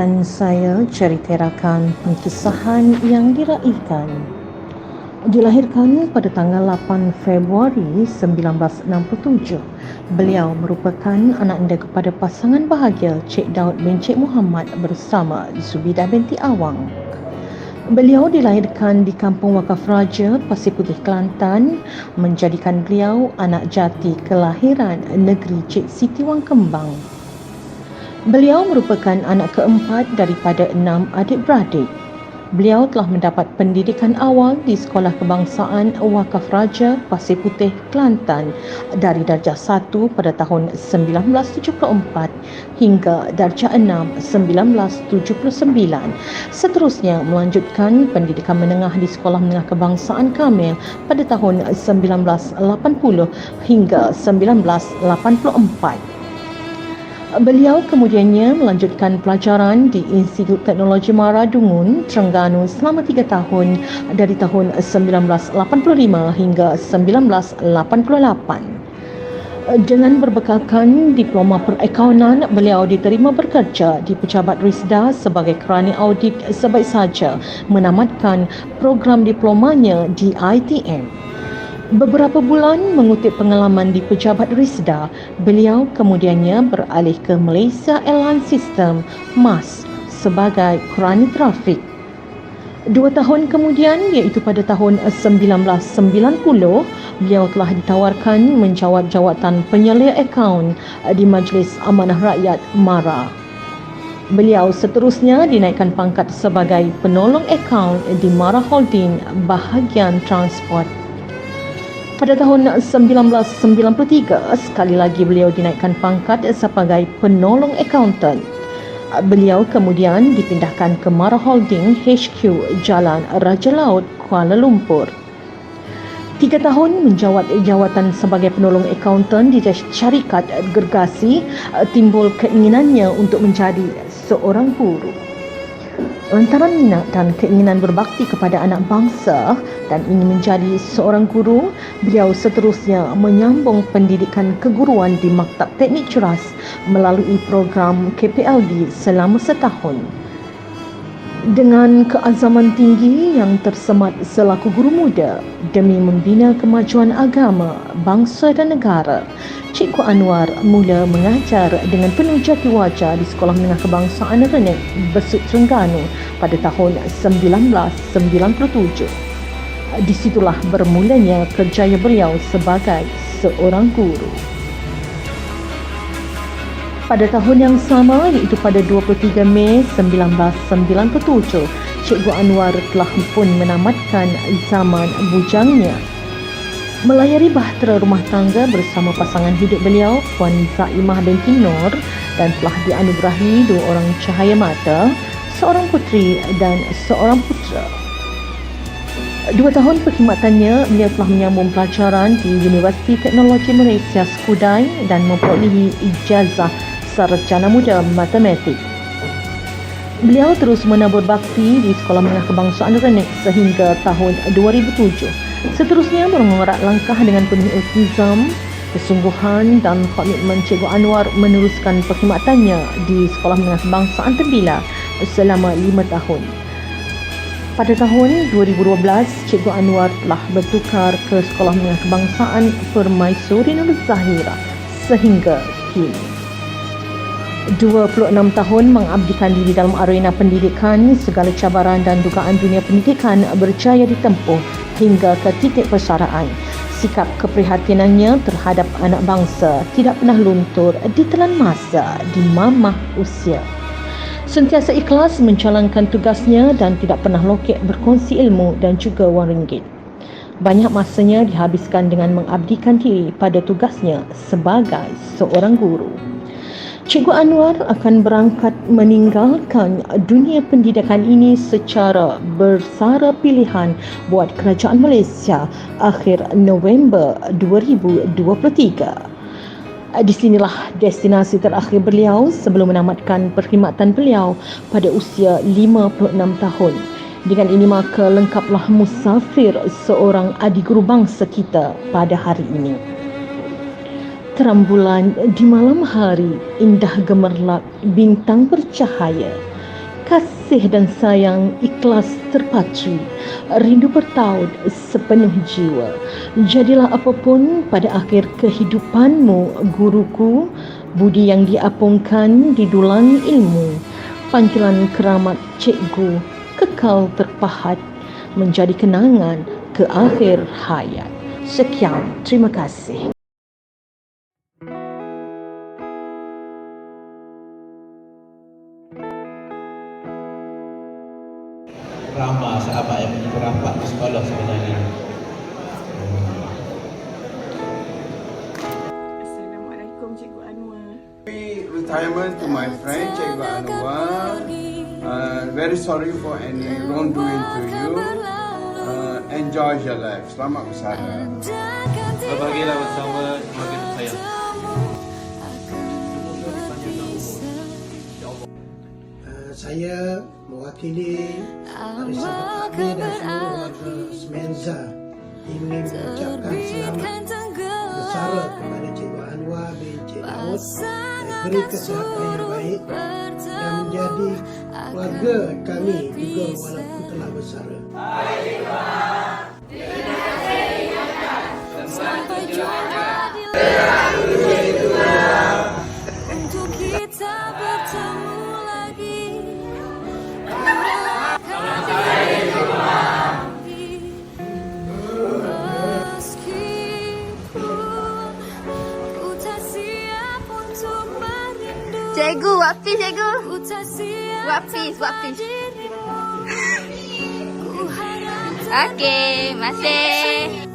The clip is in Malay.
Akan saya ceritakan kisahan yang diraihkan. Dilahirkan pada tanggal 8 Februari 1967, beliau merupakan anak anda kepada pasangan bahagia Cik Daud bin Cik Muhammad bersama Zubidah binti Awang. Beliau dilahirkan di Kampung Wakaf Raja, Pasir Putih, Kelantan, menjadikan beliau anak jati kelahiran negeri Cik Siti Wang Kembang. Beliau merupakan anak keempat daripada 6 adik-beradik. Beliau telah mendapat pendidikan awal di Sekolah Kebangsaan Wakaf Raja Pasir Putih, Kelantan dari darjah 1 pada tahun 1974 hingga darjah 6 1979. Seterusnya melanjutkan pendidikan menengah di Sekolah Menengah Kebangsaan Kamil pada tahun 1980 hingga 1984. Beliau kemudiannya melanjutkan pelajaran di Institut Teknologi Mara Dungun, Terengganu selama 3 tahun dari tahun 1985 hingga 1988. Dengan berbekalkan diploma perakaunan, beliau diterima bekerja di Pejabat Risda sebagai kerani audit sebaik saja menamatkan program diplomanya di ITM. Beberapa bulan mengutip pengalaman di Pejabat Risda, beliau kemudiannya beralih ke Malaysia Airlines System (MAS) sebagai kerani trafik. 2 tahun kemudian, iaitu pada tahun 1990, beliau telah ditawarkan menjawat jawatan penyelia akaun di Majlis Amanah Rakyat MARA. Beliau seterusnya dinaikkan pangkat sebagai penolong akaun di MARA Holding bahagian transport. Pada tahun 1993, sekali lagi beliau dinaikkan pangkat sebagai penolong akauntan. Beliau kemudian dipindahkan ke Mara Holding HQ Jalan Raja Laut, Kuala Lumpur. 3 tahun menjawat jawatan sebagai penolong akauntan di syarikat gergasi, timbul keinginannya untuk menjadi seorang guru. Lantaran minat dan keinginan berbakti kepada anak bangsa dan ingin menjadi seorang guru, beliau seterusnya menyambung pendidikan keguruan di Maktab Teknik Ceras melalui program KPLD selama 1 tahun. Dengan keazaman tinggi yang tersemat selaku guru muda demi membina kemajuan agama, bangsa dan negara, Cikgu Anwar mula mengajar dengan penuh jati wajar di Sekolah Menengah Kebangsaan Renek, Besut, Terengganu pada tahun 1997. Disitulah bermulanya kerjaya beliau sebagai seorang guru. Pada tahun yang sama, iaitu pada 23 Mei 1997, Cikgu Anwar telah pun menamatkan zaman bujangnya. Melayari bahtera rumah tangga bersama pasangan hidup beliau, Puan Zaimah binti Nur, dan telah dianugerahi 2 orang cahaya mata, seorang puteri dan seorang putera. 2 tahun perkhidmatannya, beliau telah menyambung pelajaran di Universiti Teknologi Malaysia Skudai dan memperolehi ijazah sarjana muda matematik. Beliau terus menabur bakti di Sekolah Menengah Kebangsaan Renek sehingga tahun 2007. Seterusnya mengerak langkah dengan penuh iltizam, kesungguhan dan komitmen Cikgu Anwar meneruskan perkhidmatannya di Sekolah Menengah Kebangsaan Tembila selama 5 tahun. Pada tahun 2012, Cikgu Anwar telah bertukar ke Sekolah Menengah Kebangsaan Permaisuri Nur Zahira sehingga kini. 26 tahun mengabdikan diri dalam arena pendidikan, segala cabaran dan dugaan dunia pendidikan berjaya ditempuh hingga ke titik persaraan. Sikap keprihatinannya terhadap anak bangsa tidak pernah luntur ditelan masa di mamah usia. Sentiasa ikhlas menjalankan tugasnya dan tidak pernah lokek berkongsi ilmu dan juga wang ringgit. Banyak masanya dihabiskan dengan mengabdikan diri pada tugasnya sebagai seorang guru. Cikgu Anwar akan berangkat meninggalkan dunia pendidikan ini secara bersara pilihan buat kerajaan Malaysia akhir November 2023. Di sinilah destinasi terakhir beliau sebelum menamatkan perkhidmatan beliau pada usia 56 tahun. Dengan ini maka lengkaplah musafir seorang adik guru bangsa kita pada hari ini. Terang bulan di malam hari, indah gemerlap bintang bercahaya. kasih dan sayang ikhlas terpatri, rindu bertaut sepenuh jiwa. Jadilah apapun pada akhir kehidupanmu, guruku, budi yang diapungkan di dulang ilmu. Panggilan keramat cikgu kekal terpahat menjadi kenangan ke akhir hayat. Sekian, terima kasih. Ramah sahabat yang begitu rapat di sekolah sebenarnya. Assalamualaikum Cikgu Anwar. Retirement to my friend Cikgu Anwar. Very sorry for any wrongdoing to you. Enjoy your life. Selamat bersara. Berbahagialah bersama keluarga tersayang. Saya mewakili dari sahabat kami dan seluruh warga Semenza ingin mengucapkan selamat bersara kepada Cikgu Anwar bin Cik Daud dan beri kesihatan yang baik dan menjadi keluarga kami juga walaupun telah bersara. Untuk kita bertemu lagi. Cikgu, wapis cikgu. Wapis. Okey, masih.